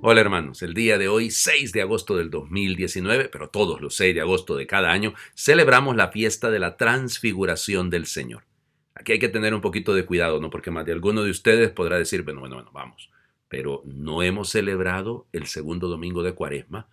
Hola hermanos, el día de hoy, 6 de agosto del 2019, pero todos los 6 de agosto de cada año, celebramos la fiesta de la transfiguración del Señor. Aquí hay que tener un poquito de cuidado, ¿no? Porque más de alguno de ustedes podrá decir, bueno, vamos, pero no hemos celebrado el segundo domingo de Cuaresma,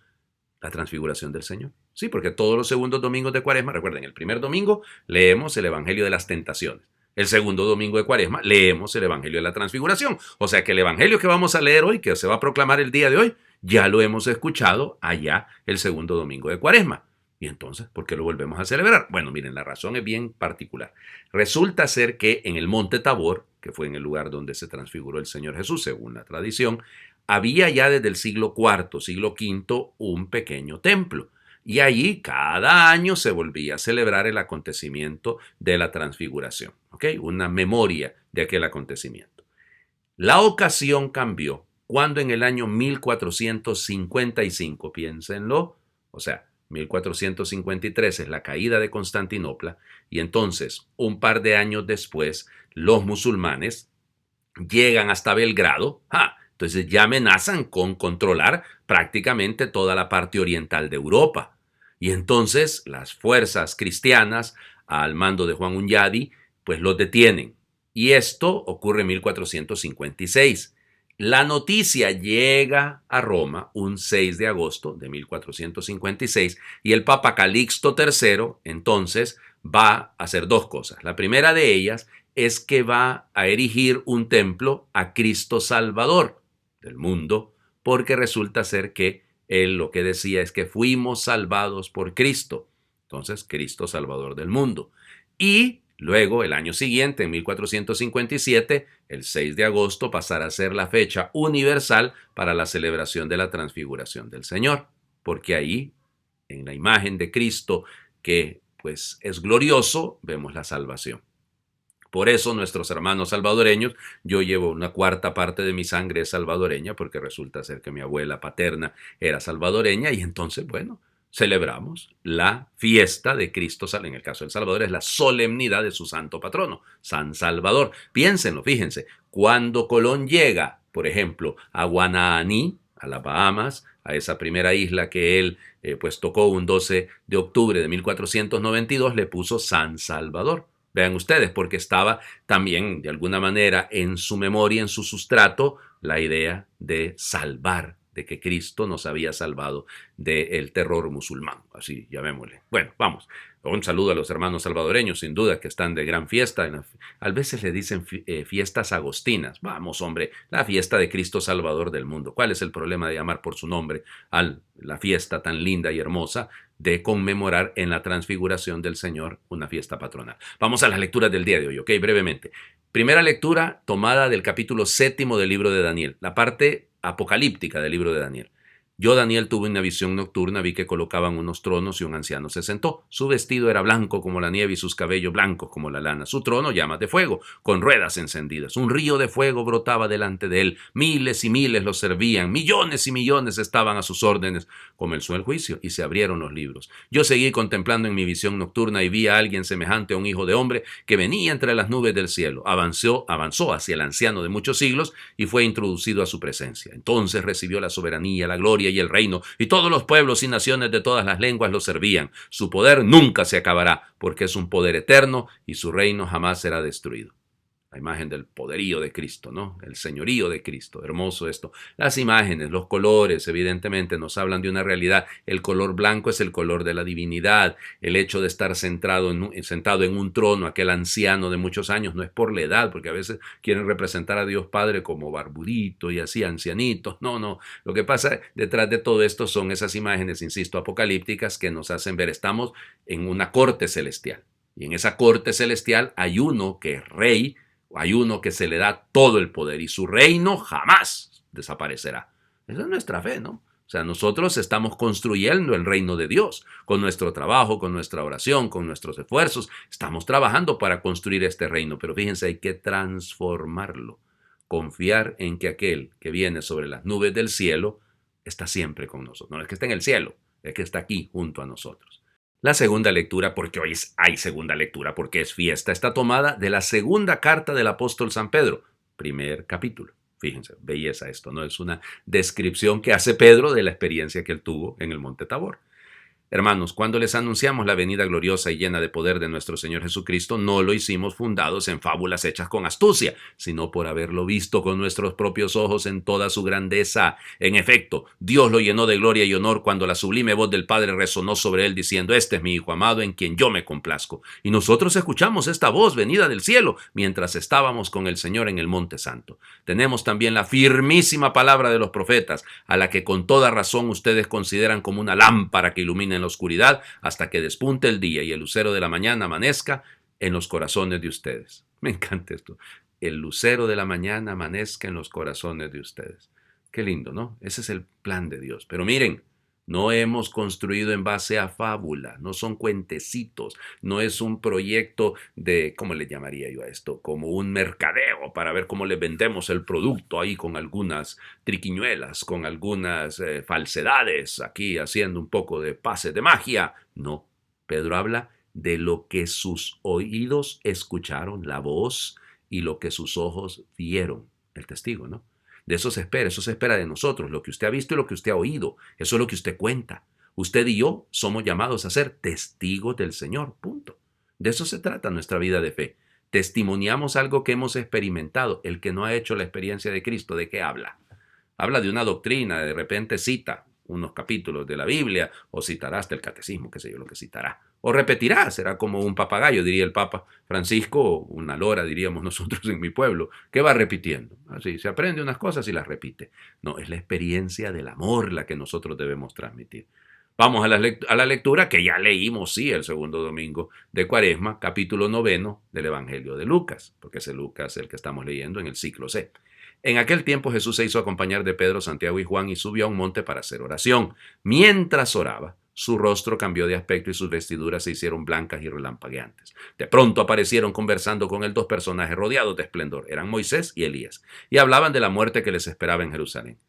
la transfiguración del Señor. Sí, porque todos los segundos domingos de Cuaresma, recuerden, el primer domingo leemos el Evangelio de las Tentaciones. El segundo domingo de Cuaresma leemos el Evangelio de la Transfiguración. O sea que el Evangelio que vamos a leer hoy, que se va a proclamar el día de hoy, ya lo hemos escuchado allá el segundo domingo de Cuaresma. Y entonces, ¿por qué lo volvemos a celebrar? Bueno, miren, la razón es bien particular. Resulta ser que en el Monte Tabor, que fue en el lugar donde se transfiguró el Señor Jesús, según la tradición, había ya desde el siglo IV, siglo V, un pequeño templo. Y allí cada año se volvía a celebrar el acontecimiento de la transfiguración, ¿ok? Una memoria de aquel acontecimiento. La ocasión cambió cuando en el año 1455, piénsenlo, o sea, 1453 es la caída de Constantinopla, y entonces, un par de años después, los musulmanes llegan hasta Belgrado, entonces ya amenazan con controlar prácticamente toda la parte oriental de Europa. Y entonces las fuerzas cristianas, al mando de Juan Hunyadi, pues los detienen. Y esto ocurre en 1456. La noticia llega a Roma un 6 de agosto de 1456 y el Papa Calixto III entonces va a hacer dos cosas. La primera de ellas es que va a erigir un templo a Cristo Salvador del mundo, porque resulta ser que él lo que decía es que fuimos salvados por Cristo. Entonces, Cristo Salvador del mundo. Y luego, el año siguiente, en 1457, el 6 de agosto, pasará a ser la fecha universal para la celebración de la transfiguración del Señor, porque ahí, en la imagen de Cristo, que pues es glorioso, vemos la salvación. Por eso nuestros hermanos salvadoreños, yo llevo una cuarta parte de mi sangre es salvadoreña, porque resulta ser que mi abuela paterna era salvadoreña, y entonces, bueno, celebramos la fiesta de Cristo. En el caso del Salvador es la solemnidad de su santo patrono, San Salvador. Piénsenlo, fíjense, cuando Colón llega, por ejemplo, a Guananí, a las Bahamas, a esa primera isla que él pues tocó un 12 de octubre de 1492, le puso San Salvador. Vean ustedes, porque estaba también de alguna manera en su memoria, en su sustrato, la idea de salvar, de que Cristo nos había salvado del terror musulmán. Así llamémosle. Bueno, vamos. Un saludo a los hermanos salvadoreños, sin duda, que están de gran fiesta. A veces le dicen fiestas agostinas. Vamos, hombre, la fiesta de Cristo Salvador del mundo. ¿Cuál es el problema de llamar por su nombre a la fiesta tan linda y hermosa de conmemorar en la transfiguración del Señor una fiesta patronal? Vamos a las lecturas del día de hoy, ¿ok? Brevemente. Primera lectura tomada del capítulo 7 del libro de Daniel, la parte apocalíptica del libro de Daniel. Yo, Daniel, tuve una visión nocturna, vi que colocaban unos tronos y un anciano se sentó. Su vestido era blanco como la nieve y sus cabellos blancos como la lana. Su trono llamas de fuego, con ruedas encendidas. Un río de fuego brotaba delante de él. Miles y miles lo servían. Millones y millones estaban a sus órdenes. Comenzó el juicio y se abrieron los libros. Yo seguí contemplando en mi visión nocturna y vi a alguien semejante a un hijo de hombre que venía entre las nubes del cielo. Avanzó hacia el anciano de muchos siglos y fue introducido a su presencia. Entonces recibió la soberanía, la gloria y el reino, y todos los pueblos y naciones de todas las lenguas lo servían. Su poder nunca se acabará, porque es un poder eterno y su reino jamás será destruido. La imagen del poderío de Cristo, ¿no? El señorío de Cristo. Hermoso esto. Las imágenes, los colores, evidentemente nos hablan de una realidad. El color blanco es el color de la divinidad. El hecho de estar sentado en un trono, aquel anciano de muchos años, no es por la edad, porque a veces quieren representar a Dios Padre como barbudito y así, ancianito. No. Lo que pasa detrás de todo esto son esas imágenes, insisto, apocalípticas que nos hacen ver, estamos en una corte celestial. Y en esa corte celestial hay uno que es rey, hay uno que se le da todo el poder y su reino jamás desaparecerá. Esa es nuestra fe, ¿no? O sea, nosotros estamos construyendo el reino de Dios con nuestro trabajo, con nuestra oración, con nuestros esfuerzos. Estamos trabajando para construir este reino, pero fíjense, hay que transformarlo. Confiar en que aquel que viene sobre las nubes del cielo está siempre con nosotros. No es que esté en el cielo, es que está aquí junto a nosotros. La segunda lectura, porque hoy hay segunda lectura, porque es fiesta, está tomada de la segunda carta del apóstol San Pedro, primer capítulo. Fíjense, belleza esto, ¿no? Es una descripción que hace Pedro de la experiencia que él tuvo en el Monte Tabor. Hermanos, cuando les anunciamos la venida gloriosa y llena de poder de nuestro Señor Jesucristo, no lo hicimos fundados en fábulas hechas con astucia, sino por haberlo visto con nuestros propios ojos en toda su grandeza. En efecto, Dios lo llenó de gloria y honor cuando la sublime voz del Padre resonó sobre él diciendo: «Este es mi Hijo amado en quien yo me complazco». Y nosotros escuchamos esta voz venida del cielo mientras estábamos con el Señor en el Monte Santo. Tenemos también la firmísima palabra de los profetas, a la que con toda razón ustedes consideran como una lámpara que ilumina en la oscuridad hasta que despunte el día y el lucero de la mañana amanezca en los corazones de ustedes. Me encanta esto. El lucero de la mañana amanezca en los corazones de ustedes. Qué lindo, ¿no? Ese es el plan de Dios. Pero miren, no hemos construido en base a fábula, no son cuentecitos, no es un proyecto de, ¿cómo le llamaría yo a esto? Como un mercadeo para ver cómo le vendemos el producto ahí con algunas triquiñuelas, con algunas falsedades, aquí haciendo un poco de pase de magia. No, Pedro habla de lo que sus oídos escucharon, la voz, y lo que sus ojos vieron, el testigo, ¿no? De eso se espera de nosotros, lo que usted ha visto y lo que usted ha oído, eso es lo que usted cuenta. Usted y yo somos llamados a ser testigos del Señor, punto. De eso se trata nuestra vida de fe. Testimoniamos algo que hemos experimentado. El que no ha hecho la experiencia de Cristo, ¿de qué habla? Habla de una doctrina, de repente cita unos capítulos de la Biblia, o citará hasta el catecismo, qué sé yo lo que citará. O repetirá, será como un papagayo, diría el Papa Francisco, o una lora, diríamos nosotros en mi pueblo, que va repitiendo. Así, se aprende unas cosas y las repite. No, es la experiencia del amor la que nosotros debemos transmitir. Vamos a la lectura que ya leímos, sí, el segundo domingo de Cuaresma, capítulo 9 del Evangelio de Lucas, porque es el Lucas el que estamos leyendo en el ciclo C. En aquel tiempo Jesús se hizo acompañar de Pedro, Santiago y Juan y subió a un monte para hacer oración. Mientras oraba, su rostro cambió de aspecto y sus vestiduras se hicieron blancas y relampagueantes. De pronto aparecieron conversando con él dos personajes rodeados de esplendor. Eran Moisés y Elías, y hablaban de la muerte que les esperaba en Jerusalén.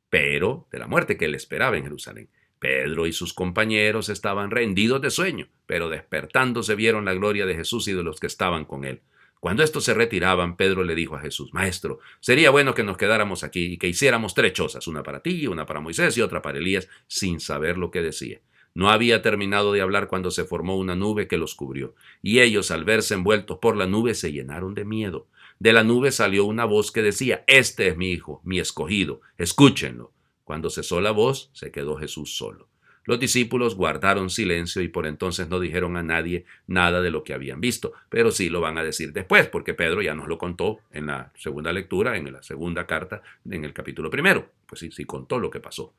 De la muerte que les esperaba en Jerusalén. Pedro y sus compañeros estaban rendidos de sueño, pero despertándose vieron la gloria de Jesús y de los que estaban con él. Cuando estos se retiraban, Pedro le dijo a Jesús: «Maestro, sería bueno que nos quedáramos aquí y que hiciéramos 3 chozas, una para ti, una para Moisés y otra para Elías», sin saber lo que decía. No había terminado de hablar cuando se formó una nube que los cubrió, y ellos, al verse envueltos por la nube, se llenaron de miedo. De la nube salió una voz que decía: «Este es mi hijo, mi escogido, escúchenlo». Cuando cesó la voz, se quedó Jesús solo. Los discípulos guardaron silencio y por entonces no dijeron a nadie nada de lo que habían visto, pero sí lo van a decir después, porque Pedro ya nos lo contó en la segunda lectura, en la segunda carta, en el capítulo 1. Pues sí contó lo que pasó.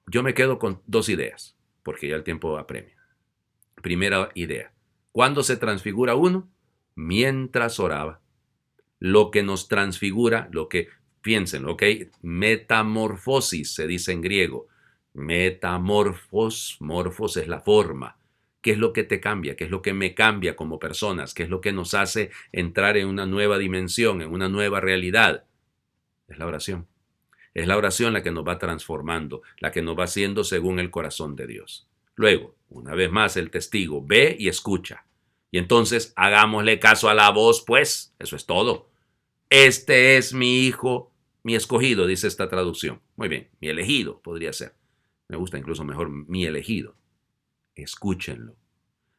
Yo me quedo con 2 ideas, porque ya el tiempo apremia. Primera idea: ¿cuándo se transfigura uno? Mientras oraba. Lo que nos transfigura, piénsenlo, ¿ok? Metamorfosis se dice en griego. Morfos es la forma. ¿Qué es lo que te cambia? ¿Qué es lo que me cambia como personas? ¿Qué es lo que nos hace entrar en una nueva dimensión, en una nueva realidad? Es la oración. Es la oración la que nos va transformando, la que nos va haciendo según el corazón de Dios. Luego, una vez más, el testigo ve y escucha. Y entonces, hagámosle caso a la voz, pues. Eso es todo. Este es mi hijo, mi escogido, dice esta traducción. Muy bien, mi elegido podría ser. Me gusta incluso mejor mi elegido. Escúchenlo.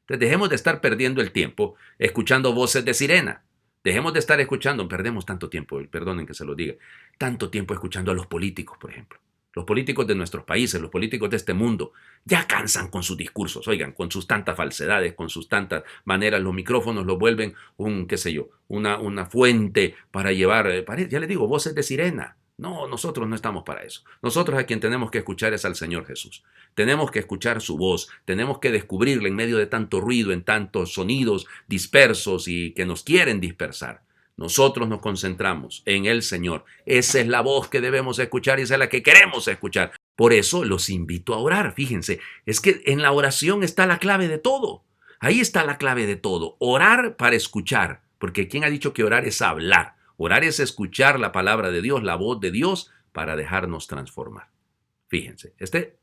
Entonces dejemos de estar perdiendo el tiempo escuchando voces de sirena. Dejemos de estar escuchando, perdemos tanto tiempo, perdonen que se lo diga, tanto tiempo escuchando a los políticos, por ejemplo. Los políticos de nuestros países, los políticos de este mundo, ya cansan con sus discursos, oigan, con sus tantas falsedades, con sus tantas maneras. Los micrófonos los vuelven una fuente para llevar, ya les digo, voces de sirena. No, nosotros no estamos para eso. Nosotros a quien tenemos que escuchar es al Señor Jesús. Tenemos que escuchar su voz, tenemos que descubrirle en medio de tanto ruido, en tantos sonidos dispersos y que nos quieren dispersar. Nosotros nos concentramos en el Señor. Esa es la voz que debemos escuchar y esa es la que queremos escuchar. Por eso los invito a orar. Fíjense, es que en la oración está la clave de todo. Ahí está la clave de todo. Orar para escuchar. Porque ¿quién ha dicho que orar es hablar? Orar es escuchar la palabra de Dios, la voz de Dios, para dejarnos transformar. Fíjense,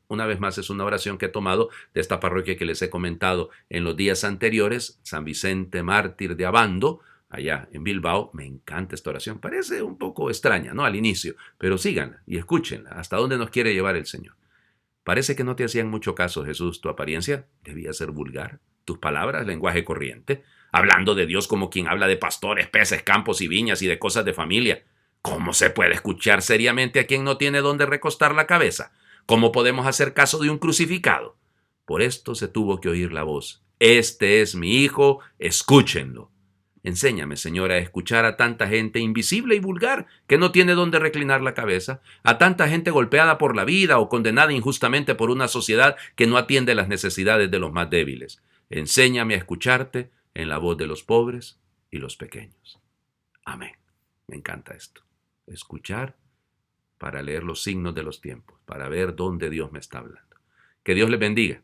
una vez más es una oración que he tomado de esta parroquia que les he comentado en los días anteriores, San Vicente Mártir de Abando, allá en Bilbao. Me encanta esta oración. Parece un poco extraña, ¿no? Al inicio, pero síganla y escúchenla. ¿Hasta dónde nos quiere llevar el Señor? Parece que no te hacían mucho caso, Jesús. Tu apariencia debía ser vulgar. Tus palabras, lenguaje corriente. Hablando de Dios como quien habla de pastores, peces, campos y viñas y de cosas de familia. ¿Cómo se puede escuchar seriamente a quien no tiene dónde recostar la cabeza? ¿Cómo podemos hacer caso de un crucificado? Por esto se tuvo que oír la voz. Este es mi hijo, escúchenlo. Enséñame, Señor, a escuchar a tanta gente invisible y vulgar que no tiene dónde reclinar la cabeza, a tanta gente golpeada por la vida o condenada injustamente por una sociedad que no atiende las necesidades de los más débiles. Enséñame a escucharte en la voz de los pobres y los pequeños. Amén. Me encanta esto. Escuchar para leer los signos de los tiempos, para ver dónde Dios me está hablando. Que Dios les bendiga.